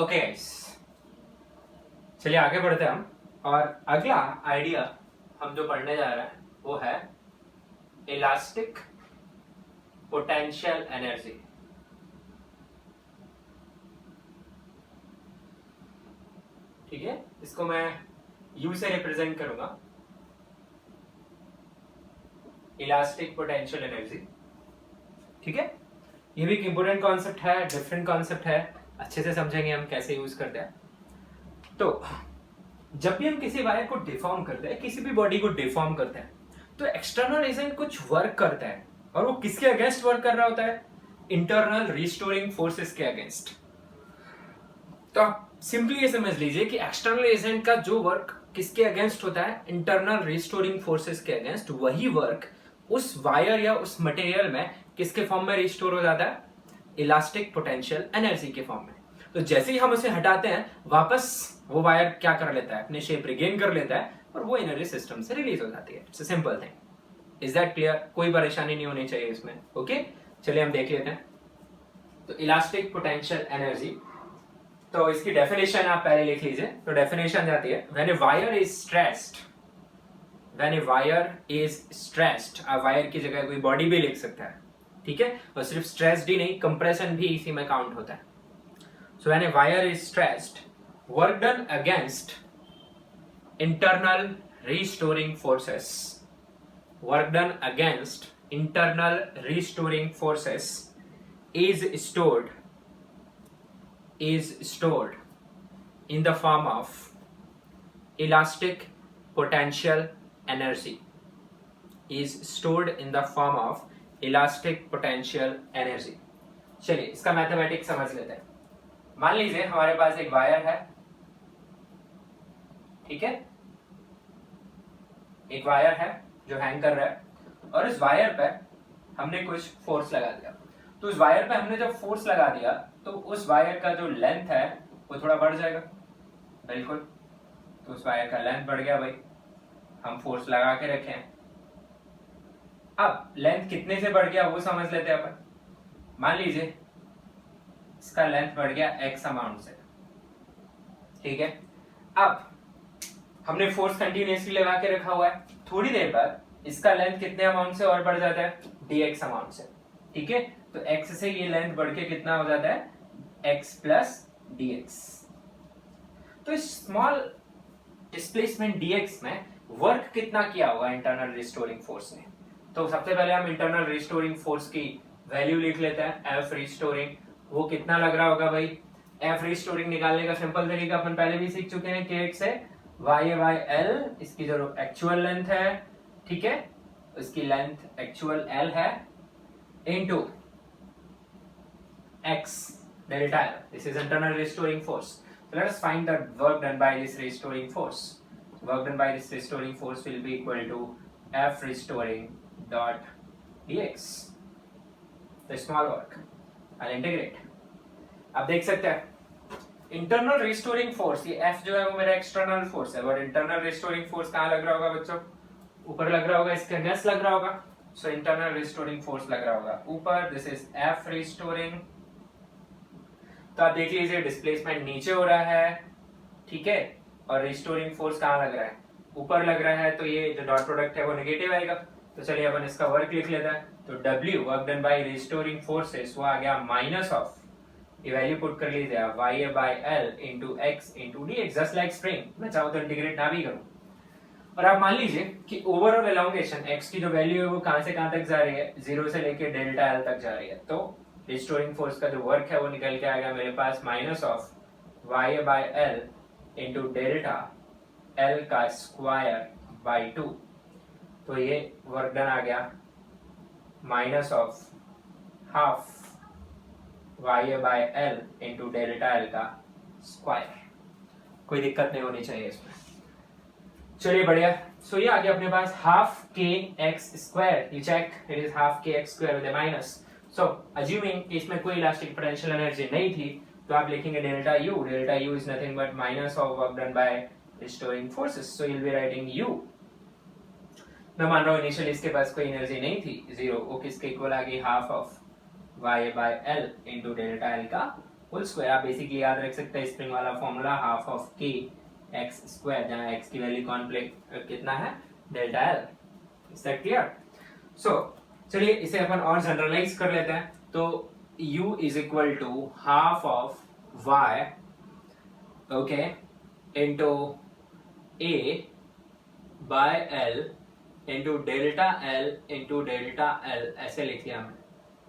Okay guys, चलिए आगे बढ़ते हैं हम। और अगला आइडिया हम जो पढ़ने जा रहे हैं वो है इलास्टिक पोटेंशियल एनर्जी। ठीक है, इसको मैं यू से रिप्रेजेंट करूंगा, इलास्टिक पोटेंशियल एनर्जी। ठीक है, ये भी एक इंपोर्टेंट कॉन्सेप्ट है, डिफरेंट कॉन्सेप्ट है, अच्छे से समझेंगे हम कैसे यूज करते हैं। तो जब भी हम किसी वायर को डिफॉर्म करते हैं, किसी भी बॉडी को डिफॉर्म करते हैं, तो एक्सटर्नल एजेंट कुछ वर्क करता है, और वो किसके अगेंस्ट वर्क कर रहा होता है? इंटरनल रिस्टोरिंग फोर्सेस के अगेंस्ट। तो आप सिंपली ये समझ लीजिए कि एक्सटर्नल एजेंट का जो वर्क किसके अगेंस्ट होता है? इंटरनल रिस्टोरिंग फोर्सेस के अगेंस्ट। वही वर्क उस वायर या उस मटेरियल में किसके फॉर्म में रिस्टोर हो जाता है? इलास्टिक पोटेंशियल एनर्जी के फॉर्म में। तो जैसे ही हम उसे हटाते हैं, वापस वो वायर क्या कर लेता है? अपने शेप रिगेन कर लेता है और वो एनर्जी सिस्टम से रिलीज हो जाती है। It's a simple thing. Is that clear? कोई परेशानी नहीं होनी चाहिए इसमें। ओके, चलिए हम देख लेते हैं। तो इलास्टिक पोटेंशियल एनर्जी, तो इसकी डेफिनेशन आप पहले लिख लीजिए। तो डेफिनेशन जाती है, when a wire is stressed, when a wire is stressed, आप वायर की जगह कोई बॉडी भी लिख सकता है। ठीक है, और सिर्फ स्ट्रेस्ड ही नहीं, कंप्रेशन भी इसी में काउंट होता है। So when a wire is stressed, work done against internal restoring forces, work done against internal restoring forces is stored in the form of elastic potential energy, is stored in the form of elastic potential energy। चलिए इसका mathematics समझ लेते हैं। मान लीजिए हमारे पास एक wire है, ठीक है, एक वायर है जो हैंग कर रहा है, और इस वायर पे हमने कुछ फोर्स लगा दिया। तो उस वायर पे हमने जब फोर्स लगा दिया तो उस वायर का जो लेंथ है वो थोड़ा बढ़ जाएगा, बिल्कुल। तो उस वायर का लेंथ बढ़ गया भाई, हम फोर्स लगा के रखे हैं। अब लेंथ कितने से बढ़ गया वो समझ लेते हैं अपन। मान लीजिए इसका लेंथ बढ़ गया x अमाउंट से, ठीक है। अब हमने फोर्स कंटिन्यूअसली लगा के रखा हुआ है, थोड़ी देर बाद इसका लेंथ कितने अमाउंट से और बढ़ जाता है? dx अमाउंट से, ठीक है। तो x से ये लेंथ बढ़ के कितना हो जाता है? x plus dx। तो इस स्मॉल डिस्प्लेसमेंट dx में वर्क कितना किया होगा इंटरनल रिस्टोरिंग फोर्स ने? तो सबसे पहले हम इंटरनल रिस्टोरिंग फोर्स की वैल्यू लिख लेते हैं, F रिस्टोरिंग। वो कितना लग रहा होगा भाई? F रिस्टोरिंग निकालने का सिंपल तरीका अपन पहले भी सीख चुके हैं, kx से y बाय l, इसकी जो एक्चुअल लेंथ है, ठीक है, इसकी लेंथ एक्चुअल l है, into x delta l। This is internal restoring force. So let us find the work done by this restoring force. Work done by this restoring force will be equal to F restoring dot dx. The small work. I'll integrate. आप देख सकते हैं internal restoring force, ये F जो है वो मेरा external force है, और इंटरनल रिस्टोरिंग फोर्स कहाँ लग रहा होगा बच्चों? ऊपर लग रहा होगा, इसके अगेंस्ट लग रहा होगा। सो इंटरनल रिस्टोरिंग फोर्स लग रहा होगा ऊपर। This is F restoring. तो आप देख लीजिए डिस्प्लेसमेंट नीचे हो रहा है, ठीक है, और रिस्टोरिंग फोर्स कहाँ लग रहा है? ऊपर लग रहा है। तो ये जो डॉट प्रोडक्ट है वो नेगेटिव आएगा। तो चलिए अपन इसका वर्क लिख लेते हैं। तो W work done by restoring forces वो आ गया माइनस ऑफ, ये वैल्यू पुट कर लीजिए आप, y by l into x into d x, just like spring. मैं चाहूँ तो इंटीग्रेट ना भी करूँ। और आप मान लीजिए कि ओवरऑल एलोंगेशन x की जो वैल्यू है वो कहाँ से कहाँ तक जा रही है? 0 से लेके डेल्टा l तक जा रही है। तो रिस्टोरिंग फोर्स का जो वर्क है वो निकल के आएगा मेरे पास minus of y by l into delta l का स्क्वायर बाय 2। तो ये वर्क डन आ गया minus of half y by l into delta l का स्क्वायर। कोई दिक्कत नहीं होनी चाहिए इसमें। चलिए बढ़िया। सो ये आ गया अपने पास half K X square. You check, it is half K X square with a minus. So assuming इसमें कोई इलास्टिक पोटेंशियल एनर्जी नहीं थी, तो आप लिखेंगे delta U. Delta U is nothing but minus of work done by restoring forces. So you will be writing you. मैं मान रहा हूँ इनिशियली इसके पास कोई एनर्जी नहीं थी, 0। वो किसके इक्वल आ गई? Half of y by l into delta l का होल स्क्वायर। आप बेसिकली याद रख सकते हैं स्प्रिंग वाला formula, half of K X square, जहाँ एक्स की वैल्यू कितना है, delta L. Is that clear? So चलिए इसे अपन और जनरलाइज कर लेते हैं। तो u is equal to half of y, okay, into a by l into delta l into delta l, ऐसे लिख लिया हमने।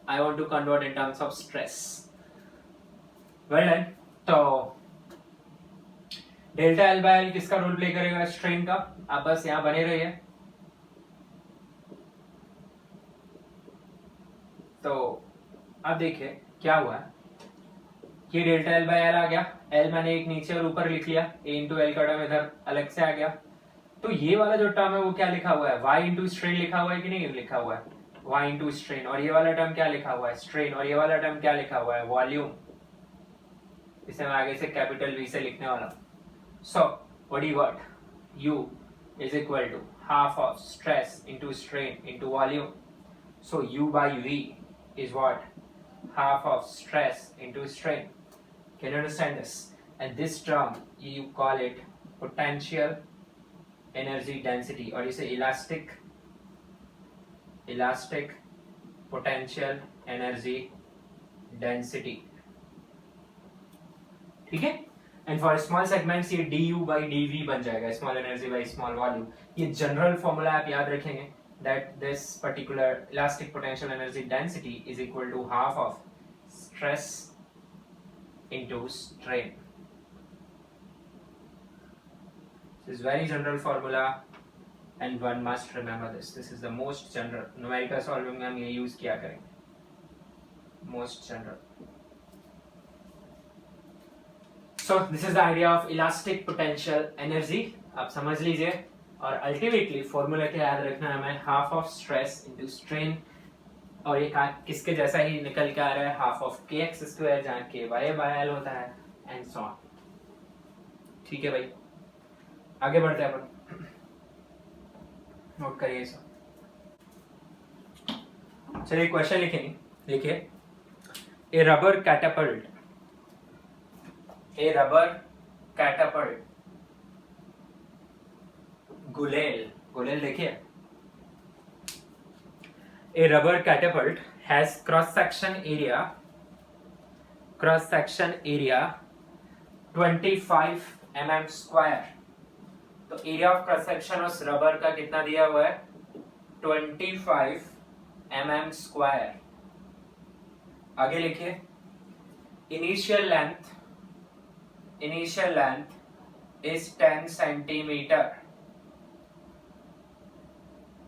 I want to convert in terms of stress. Well done. तो डेल्टा एल बाय एल किसका role play करेगा, strain का। आप बस यहां बने रहिए। तो अब देखिए क्या हुआ है, ये डेल्टा एल बाय एल आ गया, एल मैंने एक नीचे और ऊपर लिख लिया, ए इंटू एल का टर्म इधर अलग से आ गया। तो ये वाला जो टर्म है वो क्या लिखा हुआ है, वाई इंटू स्ट्रेन लिखा हुआ है कि नहीं लिखा हुआ है, वाई इंटू स्ट्रेन। और ये वाला टर्म क्या लिखा हुआ है, स्ट्रेन। और ये वाला टर्म क्या लिखा हुआ है, वॉल्यूम। इसे मैं आगे से कैपिटल वी से लिखने वाला हूं। So what you got, u is equal to half of stress into strain into volume. So u by v is what, half of stress into strain. Can you understand this? And this term you call it potential energy density, or you say elastic potential energy density. ठीक है? And for small segments ये du by dv बन जाएगा, small energy by small volume। ये general formula आप याद रखेंगे, that this particular elastic potential energy density is equal to half of stress into strain. This is very general formula and one must remember this. This is the most general, numerical solving में हम ये use किया करेंगे, most general. So this is the idea of elastic potential energy, आप समझ लीजिए। और ultimately formula क्या याद रखना है हमें, half of stress into strain. और ये किसके जैसा ही निकल के आ रहा है, half of K X square, जहाँ के वाई बाय एल होता है, एंड सो ऑन। ठीक है भाई, आगे बढ़ते हैं अपन, नोट करिए सब। चलिए क्वेश्चन लिखेंगे। देखिए, ए रबर कैटापल्ट गुलेल देखिए, a rubber catapult has cross section area 25 mm square। तो एरिया ऑफ क्रॉस सेक्शन उस रबर का कितना दिया हुआ है, 25 mm स्क्वायर। आगे लिखिए, initial length is 10 centimetre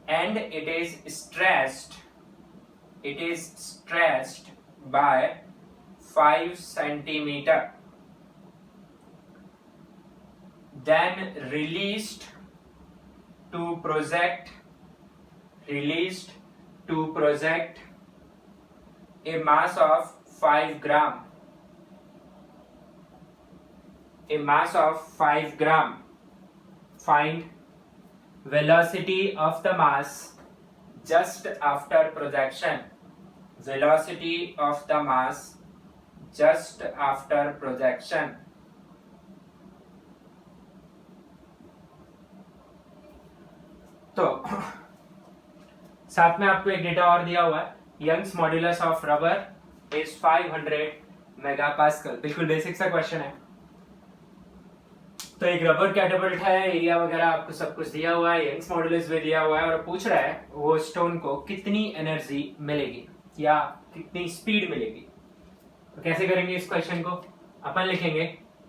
and it is stressed by 5 centimeter, then released to project a mass of 5 gram. Find velocity of the mass just after projection, तो साथ में आपको एक डेटा और दिया हुआ है, Young's modulus of rubber is 500 megapascal. बिल्कुल बेसिक सा क्वेश्चन है। तो एक रबर कैटापल्ट है, एरिया वगैरह आपको सब कुछ दिया हुआ है, यंग्स मॉड्यूलस भी दिया हुआ है, और पूछ रहा है वो स्टोन को कितनी एनर्जी मिलेगी या कितनी स्पीड मिलेगी। तो कैसे करेंगे इस क्वेश्चन को, अपन लिखेंगे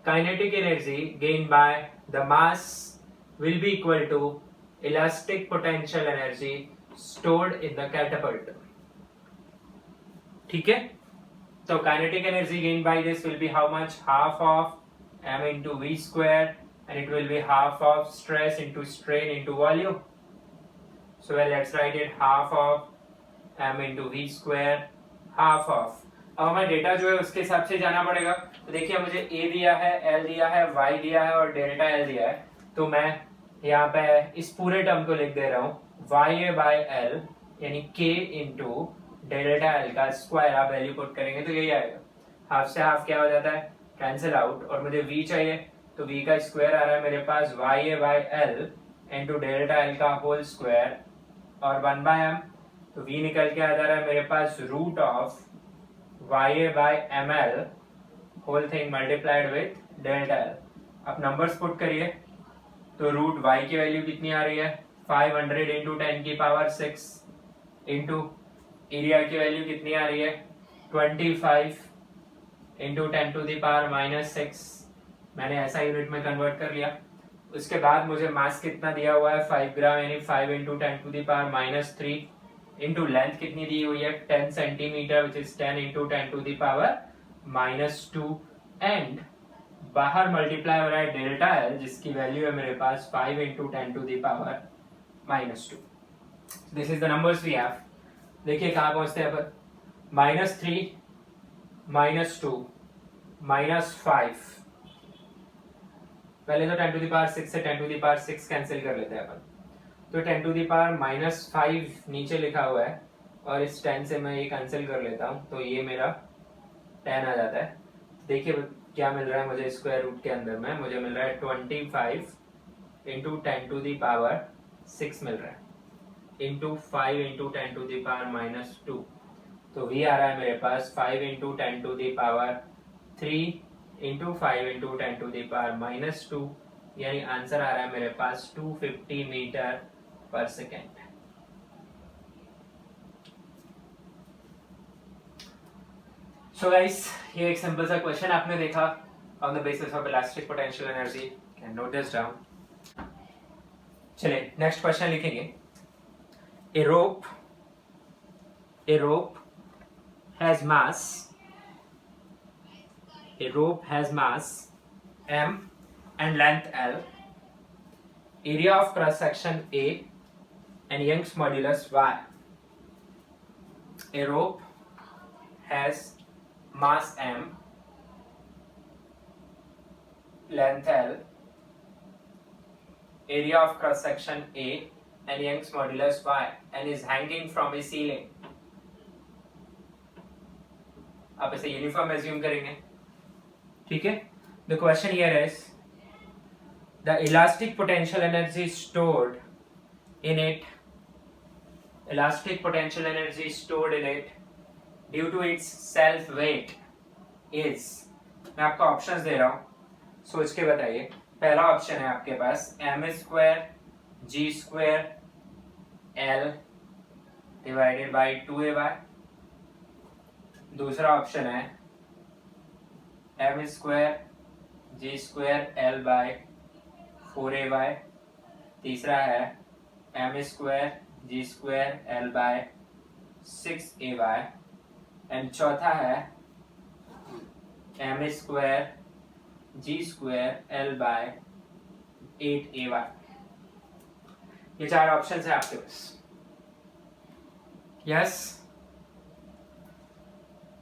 kinetic energy gain by the mass will be equal to elastic potential energy stored in the catapult. ठीक है, तो kinetic energy gain by this will be how much, half of m into v square, and it will be half of stress into strain into volume. So well, let's write it half of m into v square, half of। अब हमें data जो है उसके हिसाब से जाना पड़ेगा। तो देखिए, मुझे a दिया है, l दिया है, y दिया है और डेल्टा l दिया है। तो मैं यहाँ पे इस पूरे टर्म को लिख दे रहा हूँ, ya by l यानी k into डेल्टा l का स्क्वायर। आप वैल्यू पुट करेंगे तो यही आएगा। हाफ से हाफ क्या हो जाता है, कैंसिल आउट, और मुझे v चाहिए तो v का स्क्वायर आ रहा है मेरे पास YA/L इंटू डेल्टा L का होल स्क्वायर और 1/m, तो v निकल के आ जा रहा है मेरे पास root of YA/ml whole thing multiplied with delta L। अब नंबर्स पुट करिए तो रूट y की वैल्यू कितनी आ रही है 500 इंटू 10 की पावर 6 इंटू एरिया की वैल्यू कितनी आ रही है 25 इंटू 10 टू द पावर -6, मैंने ऐसा यूनिट में कन्वर्ट कर लिया। उसके बाद मुझे मास कितना दिया हुआ है 5 ग्राम यानी 5 into 10 to the power -3 into length कितनी दी हुई है 10 centimetre which is 10 into 10 to the power -2 and बाहर मल्टीप्लाई हो रहा है डेल्टा L जिसकी वैल्यू है मेरे पास 5 into 10 to the power -2। This is the numbers we have. देखिए कहाँ पहुंचते हैं अपन, -3 -2 -5, पहले तो 10 टू द पावर 6 से 10 टू द पावर 6 कैंसिल कर लेते हैं अपन, तो 10 टू द पावर -5 नीचे लिखा हुआ है और इस 10 से मैं ये कैंसिल कर लेता हूँ तो ये मेरा 10 आ जाता है। देखिए क्या मिल रहा है मुझे स्क्वायर रूट के अंदर में, मुझे मिल रहा है 25 इंटू 10 टू द पावर 6 मिल रहा है into 5 into 10 to the power -2, तो v आ रहा है मेरे पास 5 into 10 to the power 3 into 5 into 10 to the power -2, यानी आंसर आ रहा है मेरे पास 250 मीटर पर सेकेंड। सो गाइस ये एक सिंपल सा क्वेश्चन आपने देखा on the basis of elastic potential energy, can note this down. चलिए नेक्स्ट क्वेश्चन लिखेंगे। A rope has mass m and length L, area of cross section A and Young's modulus Y. A rope has mass m, length L, area of cross section A and Young's modulus Y and is hanging from a ceiling. आप इसे uniform assume करेंगे, ठीक है। The question here is the elastic potential energy stored in it due to its self weight is, मैं आपको options दे रहा हूं सोच के बताइए। पहला ऑप्शन है आपके पास m² g² L divided by 2ay, दूसरा ऑप्शन है m² g² L bye 4ay, तीसरा है m² g² L bye 6ay and चौथा है m² g² L bye 8ay। ये चार ऑप्शंस है आपके पास। यस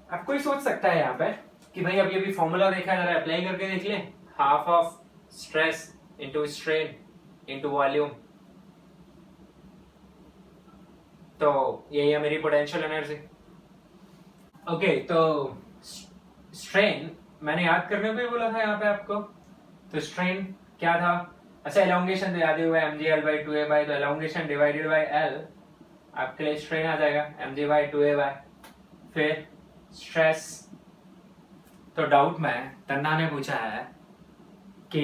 अब कोई सोच सकता है यहाँ पे कि भाई अभी अभी फॉर्मूला देखा जरा अप्लाई करके देख ले, half of stress into strain into volume, तो यही है मेरी पोटेंशियल एनर्जी। ओके तो स्ट्रेन मैंने याद करने को ही बोला था यहाँ पे आपको, तो स्ट्रेन क्या था, अच्छा एलोंगेशन याद हुआ है mg/2a/, तो एलोंगेशन डिवाइडेड बाय l आपके लिए स्ट्रेन आ जाएगा mg/2a/। फिर स्ट्रेस, तो डाउट में तन्ना ने पूछा है कि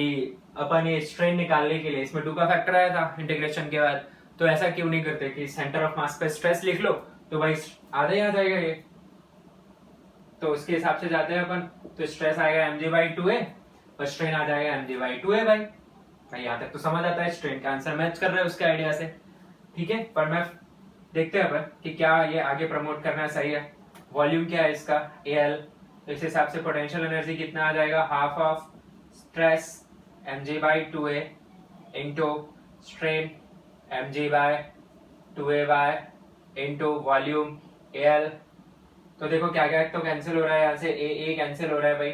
अपन ये स्ट्रेन निकालने के लिए इसमें 2 का फैक्टर आया था इंटीग्रेशन के बाद, तो ऐसा क्यों नहीं करते कि सेंटर ऑफ मास पे स्ट्रेस लिख लो तो भाई आधा ही आ जाएगा ये, तो उसके हिसाब से जाते हैं अपन, तो स्ट्रेस आएगा mg/2a और स्ट्रेन आ जाएगा mg/2a भाई यहाँ तक तो समझ आता है, स्ट्रेन का आंसर मैच कर रहे हैं उसके आइडिया से, ठीक है। पर मैं देखते हैं अपन कि क्या ये आगे प्रमोट करना सही है। वॉल्यूम क्या है इसका AL, तो इस हिसाब से पोटेंशियल एनर्जी कितना आ जाएगा, half of stress mg/2a into strain mg/2a into volume AL। तो देखो क्या क्या तो कैंसिल हो रहा है, यहाँ से A कैंसिल हो रहा है भाई,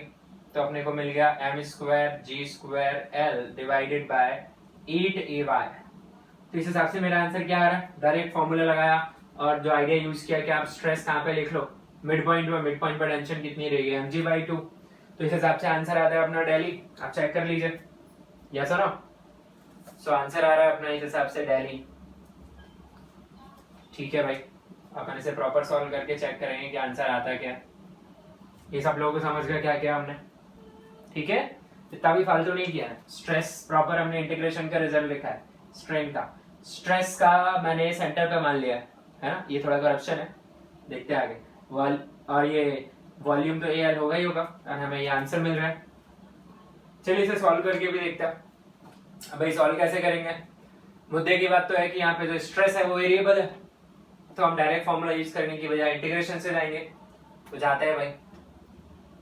तो अपने को मिल गया m² g² L divided by 8ay। तो इस हिसाब से मेरा आंसर क्या आ रहा है, डायरेक्ट फॉर्मूला लगाया और जो आइडिया यूज किया कि आप स्ट्रेस कहाँ पे लिख लो, मिड पॉइंट पर टेंशन कितनी रहेगी mg/2। तो इस हिसाब से आंसर आता है अपना दिल्ली। आप चेक कर लीजिए, यस और नो। सो आंसर आ रहा है अपना इस हिसाब से दिल्ली। ठीक है भाई, अपन इसे प्रॉपर सॉल्व करके चेक करेंगे कि आंसर आता है क्या। ये सब लोगों को समझ गया क्या किया हमने? ठीक है, इतना भी फालतू नहीं किया है। स्ट्रेस प्रॉपर हमने इंटीग्रेशन का रिजल्ट लिखा है, स्ट्रेन का, स्ट्रेस का मैंने सेंटर पे मान लिया है ना। ये थोड़ा करप्शन है, देखते हैं आगे। और ये वॉल्यूम तो AL होगा ही होगा, और हमें ये आंसर मिल रहा है। चलिए इसे सॉल्व करके भी देखते हैं। अब भाई सॉल्व कैसे करेंगे? मुद्दे की बात तो है कि यहाँ पे जो स्ट्रेस है वो वेरिएबल है, तो हम डायरेक्ट फॉर्मूला यूज करने की बजाय इंटीग्रेशन से जाएंगे। तो जाते हैं भाई,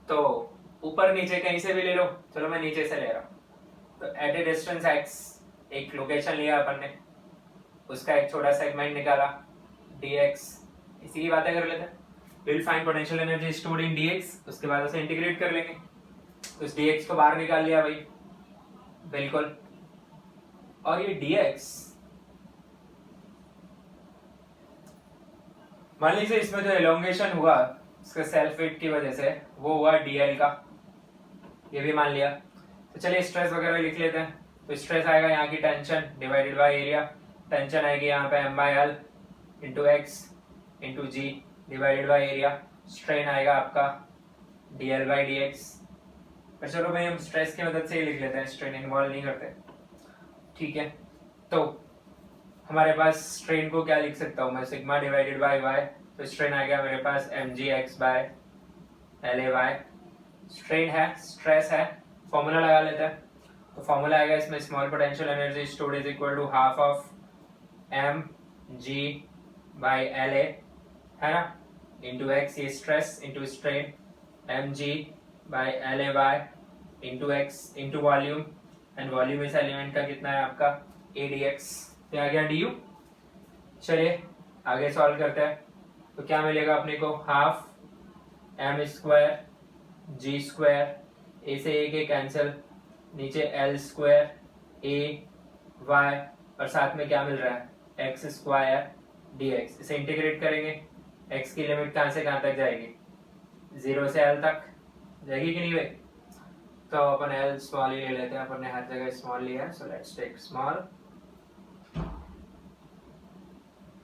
तो ऊपर नीचे कहीं से भी ले लो। चलो मैं नीचे से ले रहा हूँ। तो एट ए डिस्टेंस x, एक लोकेशन लिया अपन ने, उसका एक छोटा सेगमेंट निकाला dx। इसी की बातें कर लेते हैं। Will find potential energy stored in dx, उसके बाद उसे इंटीग्रेट कर लेंगे। तो इस dx को बाहर निकाल लिया भाई, बिल्कुल। और ये dx, मान लीजिए इसमें जो एलोंगेशन हुआ इसका सेल्फ वेट की वजह से, वो हुआ dl का, ये भी मान लिया। तो चलिए स्ट्रेस वगैरह लिख लेते हैं। तो स्ट्रेस आएगा यहाँ की tension divided by area, tension आएगी यहाँ पे m/l into x into g divided by area, strain आएगा आपका dl/dx। पर चलो भाई हम स्ट्रेस की मदद से ही लिख लेते हैं, स्ट्रेन इन्वॉल्व नहीं करते। ठीक है, तो हमारे पास स्ट्रेन को क्या लिख सकता हूँ मैं, सिग्मा डिवाइडेड बाय y। तो स्ट्रेन आ गया मेरे पास mgx/LAy। स्ट्रेन है, स्ट्रेस है, फॉर्मूला लगा लेते हैं। तो फॉर्मूला आएगा इसमें, small potential energy stored is equal to half of mg/LA, है ना, इंटू x, ये stress into strain, mg/LAy into x into volume, and volume इस एलिमेंट का कितना है आपका AdX। तो आ गया du। चलिए आगे सॉल्व करते हैं। तो क्या मिलेगा अपने को, हाफ m² g², a से a के कैंसिल, नीचे l² ay, और साथ में क्या मिल रहा है x² dx। इसे इंटीग्रेट करेंगे, x की लिमिट कहां से कहां तक जाएगी, 0 से l तक जाएगी कि नहीं भाई। तो अपन l स्मॉल ही ले लेते हैं, अपन ने हर जगह स्मॉल लिया है, so let's take small.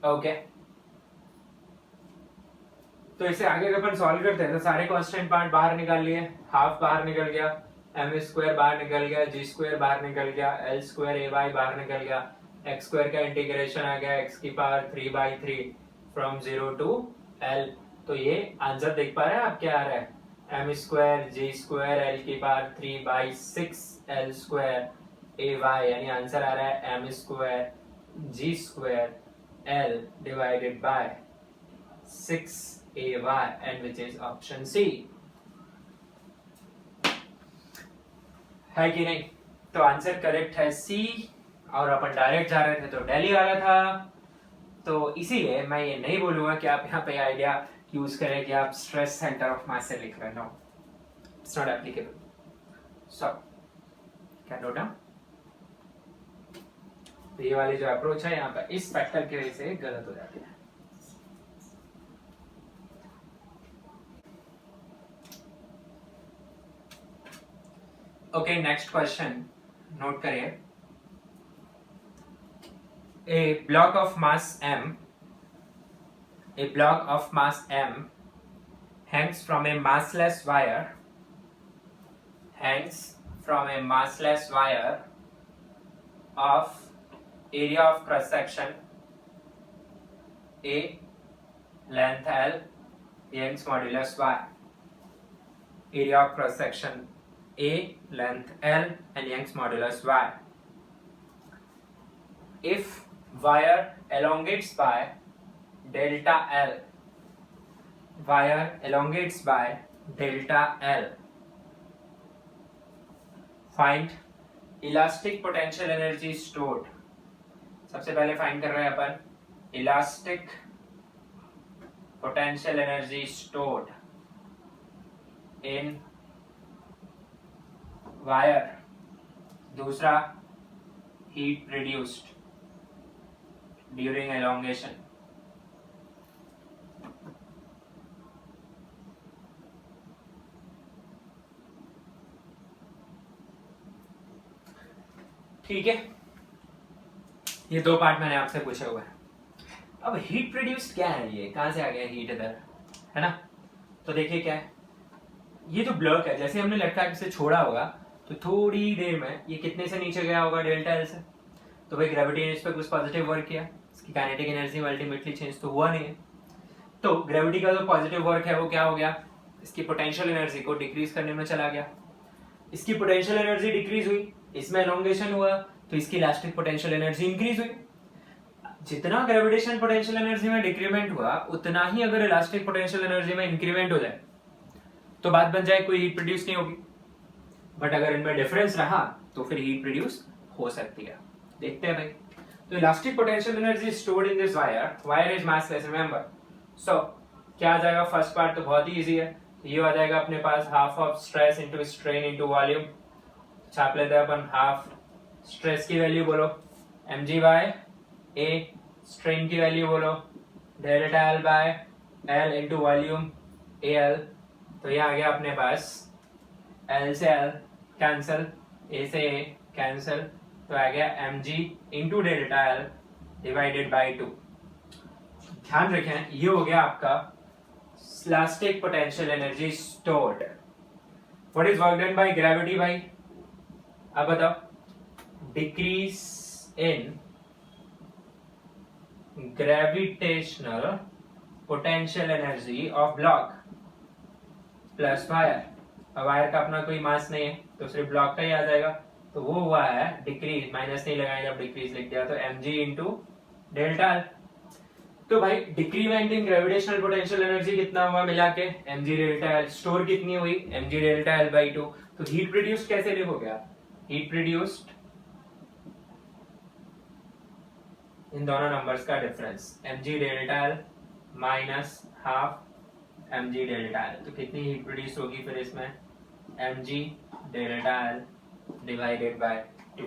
Okay, तो इसे आगे अपन सॉल्व करते हैं। तो सारे कांस्टेंट पार्ट बाहर निकाल लिए, हाफ बाहर निकल गया, m² बाहर निकल गया, g² बाहर निकल गया, l² ay बाहर निकल गया, x² का इंटीग्रेशन आ गया x की पावर 3/3 फ्रॉम 0 टू l। तो ये आंसर देख पा रहे हैं आप क्या आ रहा है, m² g² l की पावर 3/6 l² ay, यानी आंसर आ रहा है m² g² l divided by 6ay, and which is option C, है कि नहीं। तो आंसर करेक्ट है C, और अपन डायरेक्ट जा रहे थे तो दिल्ली आ रहा था। तो इसीलिए मैं ये नहीं बोलूंगा कि आप यहाँ पे आइडिया यूज करें कि आप स्ट्रेस सेंटर ऑफ मास से लिख रहे, no, it's not applicable. So can note down, तो ये वाली जो अप्रोच है यहाँ पर इस फैक्टर की वजह से गलत हो जाती है। ओके, नेक्स्ट क्वेश्चन नोट करिए। A block of mass m hangs from a massless wire of area of cross section A, length L, Young's modulus y. Area of cross section A, length L, and Young's modulus y. If wire elongates by delta L, find elastic potential energy stored। सबसे पहले find कर रहे हैं अपन elastic potential energy stored in wire, दूसरा heat produced during elongation। ठीक है, ये दो पार्ट मैंने आपसे पूछे हुए हैं। अब हीट प्रोड्यूस्ड क्या है, ये कहाँ से आ गया हीट इधर, है ना? तो देखिए क्या है, ये जो ब्लॉक है जैसे हमने लटका के इसे छोड़ा होगा तो थोड़ी देर में ये कितने से नीचे गया होगा, डेल्टा एल से। तो भाई ग्रेविटी ने इस पर कुछ पॉजिटिव वर्क किया, इसकी काइनेटिक एनर्जी अल्टीमेटली चेंज तो हुआ नहीं है। तो ग्रेविटी का जो पॉजिटिव वर्क है वो क्या हो गया, इसकी पोटेंशियल एनर्जी को डिक्रीज करने में चला गया। इसकी पोटेंशियल एनर्जी डिक्रीज हुई, इसमें एलोंगेशन हुआ, तो इसकी इलास्टिक पोटेंशियल एनर्जी इंक्रीज हुई। जितना ग्रेविटेशन पोटेंशियल एनर्जी में डिक्रीमेंट हुआ उतना ही अगर इलास्टिक पोटेंशियल एनर्जी में इंक्रीमेंट हो जाए तो बात बन जाए कोई हीट प्रोड्यूस नहीं होगी। बट अगर इनमें डिफरेंस रहा तो फिर हीट प्रोड्यूस हो सकती है। देखते हैं भाई। तो elastic potential energy stored in this wire is massless, remember. So क्या आ जाएगा, फर्स्ट पार्ट तो बहुत ही इजी है, ये आ जाएगा अपने पास half of stress into strain into volume. छाप लेते हैं अपन, हाफ स्ट्रेस की वैल्यू बोलो mg बाय ए, स्ट्रेन की वैल्यू बोलो delta L by L into volume A L. तो ये आ गया अपने पास एल से एल कैंसल, ए से ए कैंसल, तो आ गया mg into delta L divided by 2। ध्यान रखें ये हो गया आपका elastic potential energy stored. What is work done by gravity भाई, अब बताओ, decrease in gravitational potential energy of block plus wire. अब वायर का अपना कोई मास नहीं है तो सिर्फ ब्लॉक का ही आ जाएगा, तो वो हुआ है डिक्रीज, माइनस नहीं लगाया जब डिक्रीज लिख दिया, तो mg इंटू डेल्टा। तो भाई decrement in gravitational potential energy कितना हुआ मिला के, mg डेल्टा एल। स्टोर कितनी हुई, mg डेल्टा एल बाई 2। तो हीट प्रोड्यूस्ड कैसे लिखोगे आप, हीट प्रोड्यूस्ड इन दोनों नंबर्स का difference mg delta L minus half mg delta L. तो कितनी हीट प्रोड्यूस होगी फिर इसमें, mg delta L divided by 2।